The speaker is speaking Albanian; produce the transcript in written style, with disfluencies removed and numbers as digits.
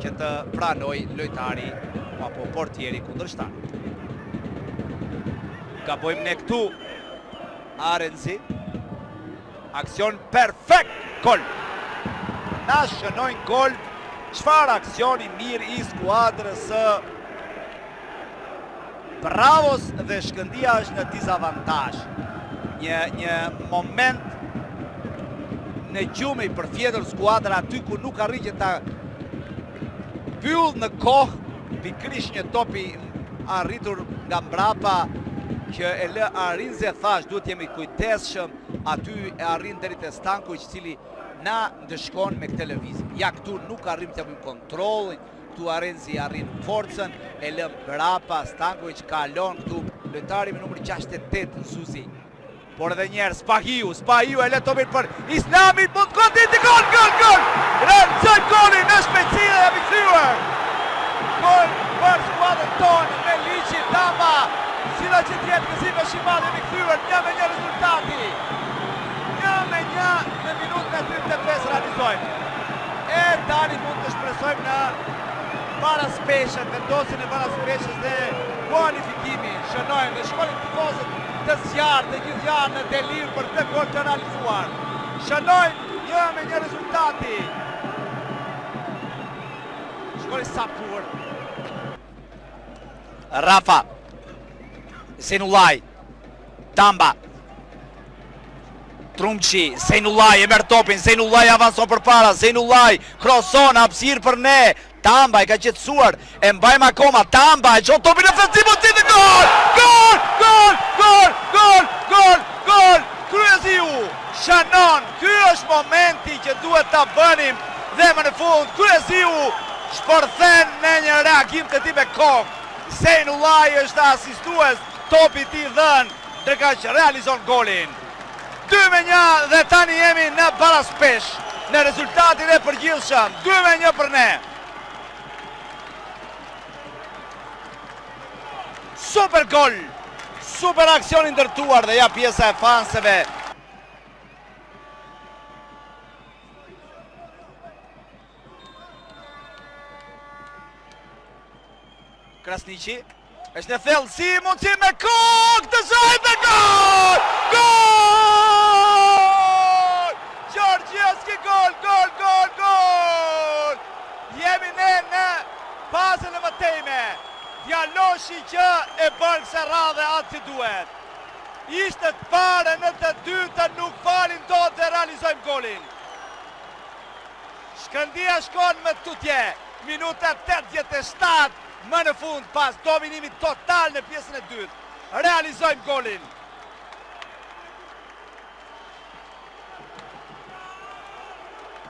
që të pranoj lojtari apo portieri kundërshtar. Gabojmë ne këtu. Arenzi. Aksion perfekt. Gol. Na shënojnë gol. Çfarë aksioni mirë i skuadrës së Bravos dhe Shkëndia është në dizavantazh. Një moment në gjumë i përfjetër skuadra aty ku nuk arrin që ta pyll në kohë, pikërisht një topi arritur nga mbrapa që e lë Arinze, thash duhet jemi kujdesshëm, aty e arrin deri te Stanković, i cili na ndëshkon me këtë lëvizje. Ja këtu nuk arrim të bëjmë kontrollin, këtu Arenzi arrin forcën, e lë mbrapa, Stanković kalon këtu lojtari me numrin 68 Suzi. Por edhe njerë, Spahiu e le topin për Islamit, mund kontit i gol! Realizojnë golin në shpejtësi dhe jemi kthyer. Gol për skuadrën tonë me Liçi Tamba. Sila që tjetë këzime Shimali jemi kthyer 1-1 rezultati. 1-1 në minutën e 35 realizojmë. E tani mund të shpresojmë në paraspeshën, vendosin e paraspeshës dhe kualifikimi. Shënojmë dhe shkollin tifozët të zjarë, të gjithë janë në delir për këtë gol të realizuar. Shënojmë 1-1 rezultati. Shkolli Sapur. Rafa. Zenullaj. Tamba. Trumçi, Zenullaj e merr topin, Zenullaj avanson përpara, Zenullaj kroson hapësirë për ne. Tamba e ka qetësuar, e mbajmë akoma, Tamba e çon topin në ofensiv, dhe gol! Kryeziu shënon, ky është momenti që duhet ta bënim dhe më në fund Kryeziu shpërthen në një reagim të tip me kokë. Zenullaj është asistues, topi i dhën, ndërka që realizon golin. 2-1 dhe tani jemi në paraspesh në rezultatin e përgjithshëm. 2-1 për ne. Super gol, super aksion i ndërtuar dhe ja pjesa e fanseve. Krasniqi, është në thellësi, mundësi me kokë, të shajt dhe gol! Gjorgjevski, gol! Jemi ne në fazën e mëtejme. Djaloshi që e bërë se radhe atë si duhet. Ishte të pare në të dytën, nuk falin do të realizojmë golin. Shkëndia shkon me tutje. Minuta 87 më në fund pas dominimit total në pjesën e dytë. Realizojmë golin.